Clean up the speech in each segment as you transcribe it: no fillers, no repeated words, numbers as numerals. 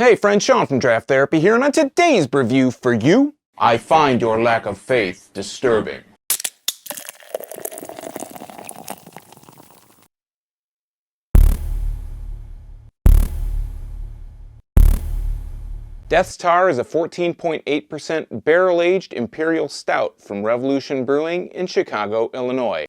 Hey friend, Sean from Draft Therapy here, and on today's review for you, I find your lack of faith disturbing. Deth's Tar is a 14.8% barrel-aged Imperial Stout from Revolution Brewing in Chicago, Illinois.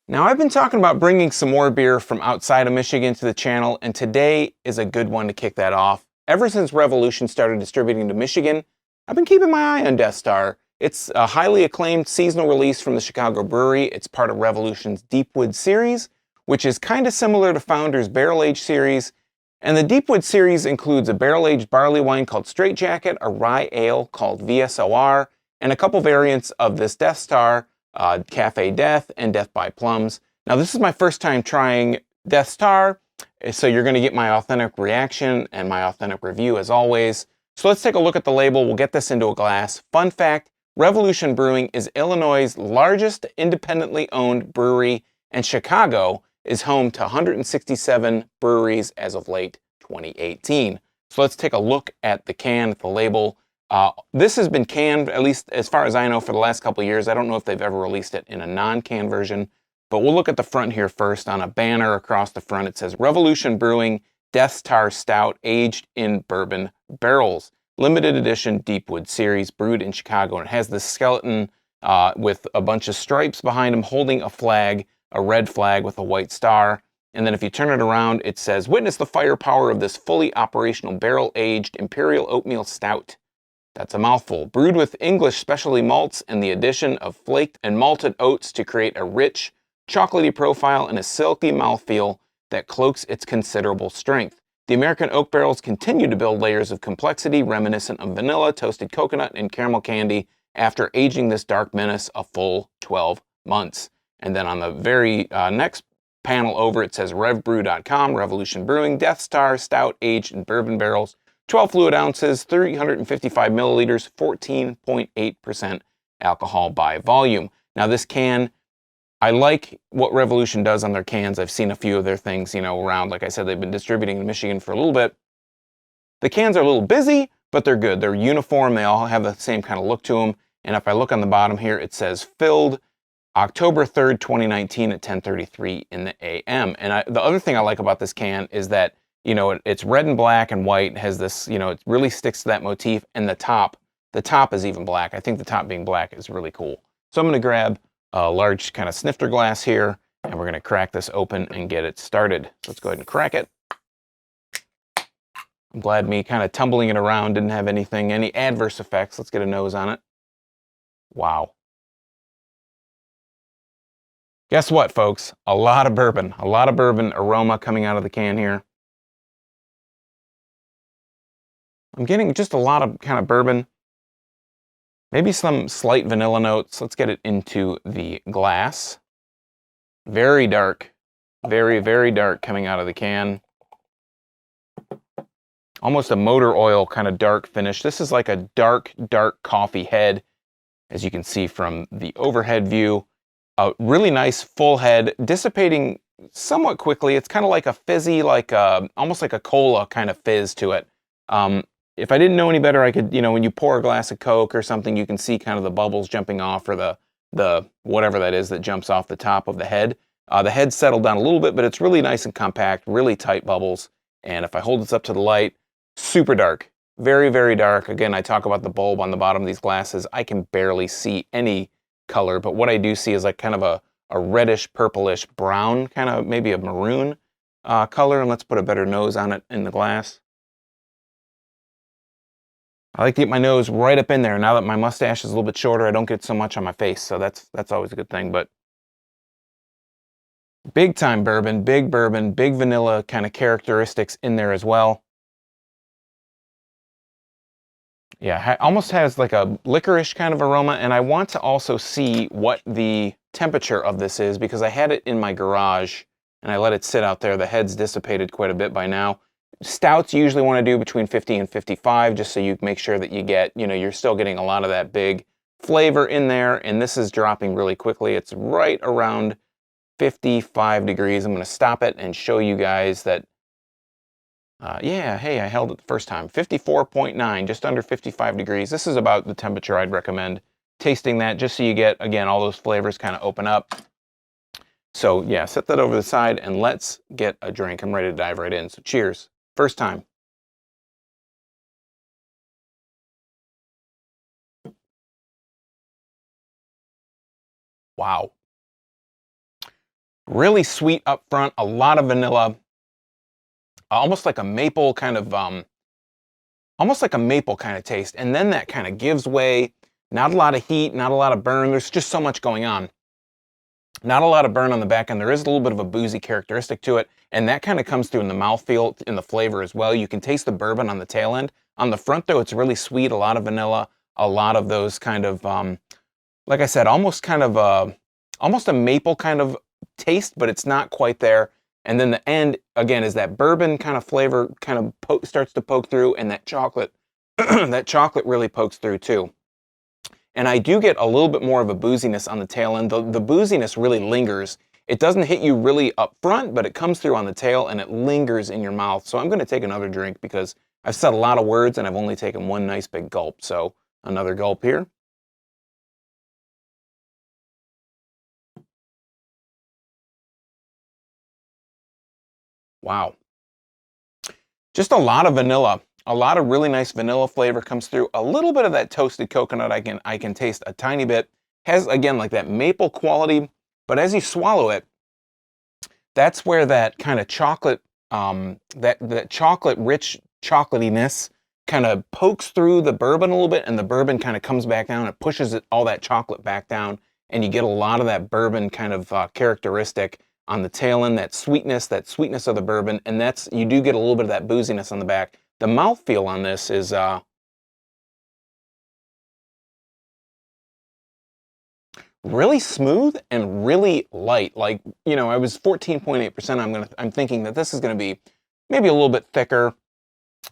Now I've been talking about bringing some more beer from outside of Michigan to the channel, and today is a good one to kick that off. Ever since Revolution started distributing to Michigan, I've been keeping my eye on Deth's Tar. It's a highly acclaimed seasonal release from the Chicago brewery. It's part of Revolution's Deepwood series, which is kind of similar to Founder's Barrel Age series. And the Deepwood series includes a barrel-aged barley wine called Straight Jacket, a rye ale called VSOR, and a couple variants of this Deth's Tar, Cafe Deth and Deth by Plums. Now this is my first time trying Deth's Tar, so you're going to get my authentic reaction and my authentic review as always. So let's take a look at the label. We'll get this into a glass. Fun fact, Revolution Brewing is Illinois' largest independently owned brewery, and Chicago is home to 167 breweries as of late 2018. So let's take a look at the can, at the label. This has been canned, at least as far as I know, for the last couple of years. I don't know if they've ever released it in a non-can version, but we'll look at the front here first. On a banner across the front, it says Revolution Brewing Deth's Tar Stout aged in bourbon barrels. Limited edition Deepwood series brewed in Chicago. And it has this skeleton with a bunch of stripes behind him holding a flag, a red flag with a white star. And then if you turn it around, it says, witness the firepower of this fully operational barrel-aged Imperial Oatmeal Stout. That's a mouthful. Brewed with English specialty malts and the addition of flaked and malted oats to create a rich, chocolatey profile and a silky mouthfeel that cloaks its considerable strength. The American oak barrels continue to build layers of complexity reminiscent of vanilla, toasted coconut, and caramel candy after aging this dark menace a full 12 months. And then on the very next panel over, it says RevBrew.com, Revolution Brewing, Deth's Tar Stout aged in bourbon barrels, 12 fluid ounces, 355 milliliters, 14.8% alcohol by volume. Now this can, I like what Revolution does on their cans. I've seen a few of their things, around. Like I said, they've been distributing in Michigan for a little bit. The cans are a little busy, but they're good. They're uniform. They all have the same kind of look to them. And if I look on the bottom here, it says filled October 3rd, 2019 at 10:33 in the a.m. And the other thing I like about this can is that, it's red and black and white, has this, it really sticks to that motif. And the top is even black. I think the top being black is really cool. So I'm going to grab a large kind of snifter glass here, and we're going to crack this open and get it started. So let's go ahead and crack it. I'm glad me kind of tumbling it around didn't have any adverse effects. Let's get a nose on it. Wow. Guess what, folks? A lot of bourbon aroma coming out of the can here. I'm getting just a lot of kind of bourbon. Maybe some slight vanilla notes. Let's get it into the glass. Very dark. Very, very dark coming out of the can. Almost a motor oil kind of dark finish. This is like a dark, dark coffee head, as you can see from the overhead view. A really nice full head, dissipating somewhat quickly. It's kind of like a fizzy, almost like a cola kind of fizz to it. If I didn't know any better, I could, when you pour a glass of Coke or something, you can see kind of the bubbles jumping off, or the whatever that is that jumps off the top of the head. The head settled down a little bit, but it's really nice and compact, really tight bubbles. And if I hold this up to the light, super dark, very, very dark. Again, I talk about the bulb on the bottom of these glasses. I can barely see any color, but what I do see is like kind of a reddish, purplish, brown, kind of maybe a maroon color. And let's put a better nose on it in the glass. I like to get my nose right up in there. Now that my mustache is a little bit shorter, I don't get so much on my face, so that's always a good thing. But big time bourbon, big vanilla kind of characteristics in there as well. Yeah, almost has like a licorice kind of aroma, and I want to also see what the temperature of this is, because I had it in my garage and I let it sit out there. The head's dissipated quite a bit by now. Stouts you usually want to do between 50 and 55, just so you make sure that you get, you're still getting a lot of that big flavor in there, and this is dropping really quickly. It's right around 55 degrees. I'm going to stop it and show you guys that Yeah, hey, I held it the first time. 54.9, just under 55 degrees. This is about the temperature I'd recommend tasting that, just so you get, again, all those flavors kind of open up. So yeah, set that over the side and let's get a drink. I'm ready to dive right in. So cheers. First time. Wow. Really sweet up front, a lot of vanilla, almost like a maple kind of, almost like a maple kind of taste. And then that kind of gives way. Not a lot of heat, not a lot of burn. There's just so much going on. Not a lot of burn on the back end. There is a little bit of a boozy characteristic to it, and that kind of comes through in the mouthfeel, in the flavor as well. You can taste the bourbon on the tail end. On the front, though, it's really sweet, a lot of vanilla, a lot of those kind of, like I said, almost kind of almost a maple kind of taste, but it's not quite there. And then the end, again, is that bourbon kind of flavor kind of starts to poke through, and that chocolate, that chocolate really pokes through too. And I do get a little bit more of a booziness on the tail end. The booziness really lingers. It doesn't hit you really up front, but it comes through on the tail and it lingers in your mouth. So I'm going to take another drink because I've said a lot of words and I've only taken one nice big gulp. So another gulp here. Wow. Just a lot of vanilla. A lot of really nice vanilla flavor comes through. A little bit of that toasted coconut I can taste a tiny bit. Has, again, like that maple quality, but as you swallow it, that's where that kind of chocolate, that chocolate rich chocolatiness kind of pokes through the bourbon a little bit, and the bourbon kind of comes back down. It pushes all that chocolate back down, and you get a lot of that bourbon kind of characteristic on the tail end, that sweetness of the bourbon, and you do get a little bit of that booziness on the back. The mouthfeel on this is really smooth and really light. Like, you know, I was 14.8%. I'm thinking that this is going to be maybe a little bit thicker,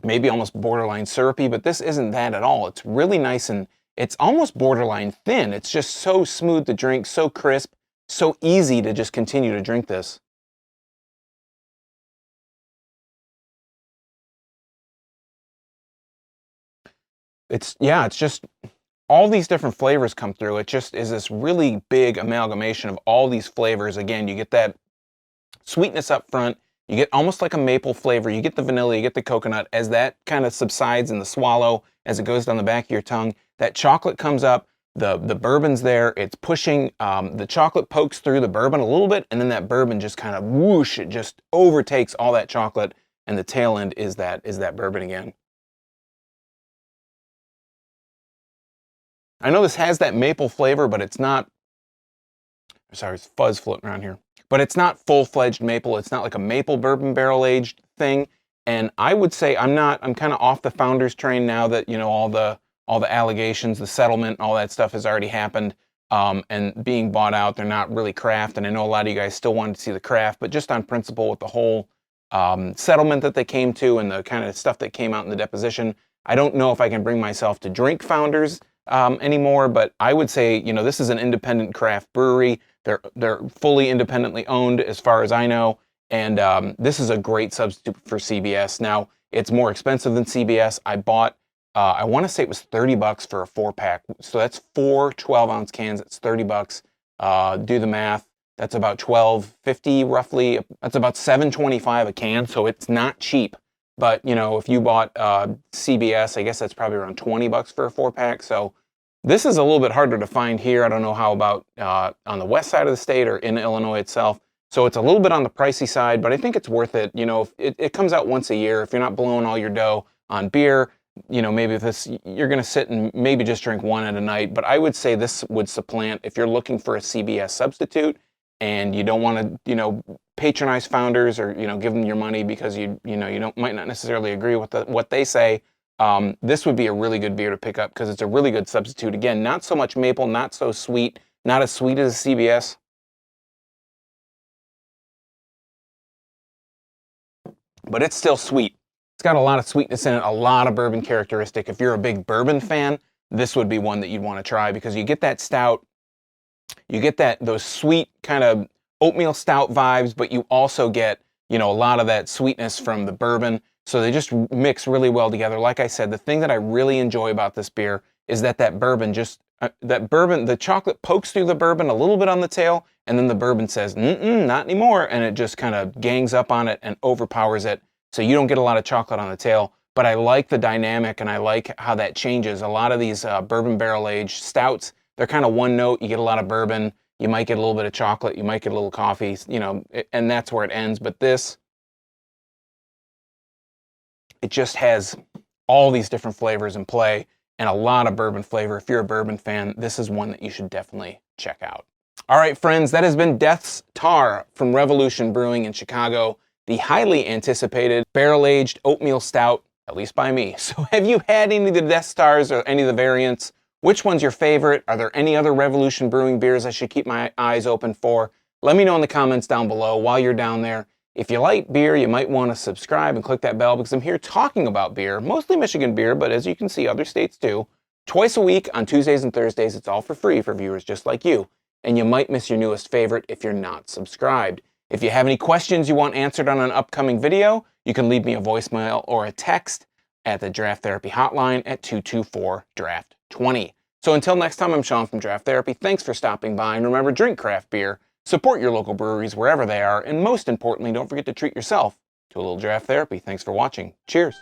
maybe almost borderline syrupy, but this isn't that at all. It's really nice and it's almost borderline thin. It's just so smooth to drink, so crisp, so easy to just continue to drink this. It's just all these different flavors come through. It just is this really big amalgamation of all these flavors. Again, you get that sweetness up front, you get almost like a maple flavor, you get the vanilla, you get the coconut. As that kind of subsides in the swallow, as it goes down the back of your tongue, that chocolate comes up, the bourbon's there, it's pushing, the chocolate pokes through the bourbon a little bit, and then that bourbon just kind of whoosh, it just overtakes all that chocolate, and the tail end is that bourbon again. I know this has that maple flavor, but it's not, sorry, it's fuzz floating around here. But it's not full-fledged maple. It's not like a maple bourbon barrel-aged thing. And I would say I'm kind of off the founder's train now that, you know, all the allegations, the settlement, all that stuff has already happened. And being bought out, they're not really craft. And I know a lot of you guys still wanted to see the craft, but just on principle with the whole settlement that they came to and the kind of stuff that came out in the deposition, I don't know if I can bring myself to drink founders anymore, but I would say, you know, this is an independent craft brewery. They're fully independently owned as far as I know, and this is a great substitute for CBS. Now, it's more expensive than CBS. I bought, I want to say it was 30 bucks for a 4-pack. So that's 4 12-ounce cans. It's 30 bucks. Do the math. That's about $12.50 roughly. That's about $7.25 a can, so it's not cheap. But, you know, if you bought CBS, I guess that's probably around 20 bucks for a 4-pack. So this is a little bit harder to find here. I don't know how about on the west side of the state or in Illinois itself. So it's a little bit on the pricey side, but I think it's worth it. You know, it comes out once a year. If you're not blowing all your dough on beer, you know, maybe you're going to sit and maybe just drink one at a night. But I would say this would supplant if you're looking for a CBS substitute and you don't want to, you know, patronize founders or, you know, give them your money because you might not necessarily agree with what they say. This would be a really good beer to pick up because it's a really good substitute. Again, not so much maple, not so sweet, not as sweet as a CBS. But it's still sweet. It's got a lot of sweetness in it, a lot of bourbon characteristic. If you're a big bourbon fan, this would be one that you'd want to try because you get that stout, you get those sweet kind of oatmeal stout vibes, but you also get, you know, a lot of that sweetness from the bourbon. So they just mix really well together. Like I said, the thing that I really enjoy about this beer is that bourbon just, the chocolate pokes through the bourbon a little bit on the tail, and then the bourbon says, not anymore, and it just kind of gangs up on it and overpowers it, so you don't get a lot of chocolate on the tail. But I like the dynamic, and I like how that changes. A lot of these bourbon barrel-aged stouts, they're kind of one note. You get a lot of bourbon, you might get a little bit of chocolate, you might get a little coffee, and that's where it ends. But this, it just has all these different flavors in play and a lot of bourbon flavor. If you're a bourbon fan, this is one that you should definitely check out. All right, friends, that has been Deth's Tar from Revolution Brewing in Chicago, the highly anticipated barrel-aged oatmeal stout, at least by me. So have you had any of the Deth Tars or any of the variants? Which one's your favorite? Are there any other Revolution Brewing beers I should keep my eyes open for? Let me know in the comments down below while you're down there. If you like beer, you might want to subscribe and click that bell, because I'm here talking about beer, mostly Michigan beer, but as you can see, other states too. Twice a week on Tuesdays and Thursdays. It's all for free for viewers just like you. And you might miss your newest favorite if you're not subscribed. If you have any questions you want answered on an upcoming video, you can leave me a voicemail or a text at the Draft Therapy hotline at 224-DRAFT-20. So until next time, I'm Sean from Draft Therapy. Thanks for stopping by, and remember, drink craft beer, support your local breweries wherever they are, and most importantly, don't forget to treat yourself to a little draft therapy. Thanks for watching. Cheers.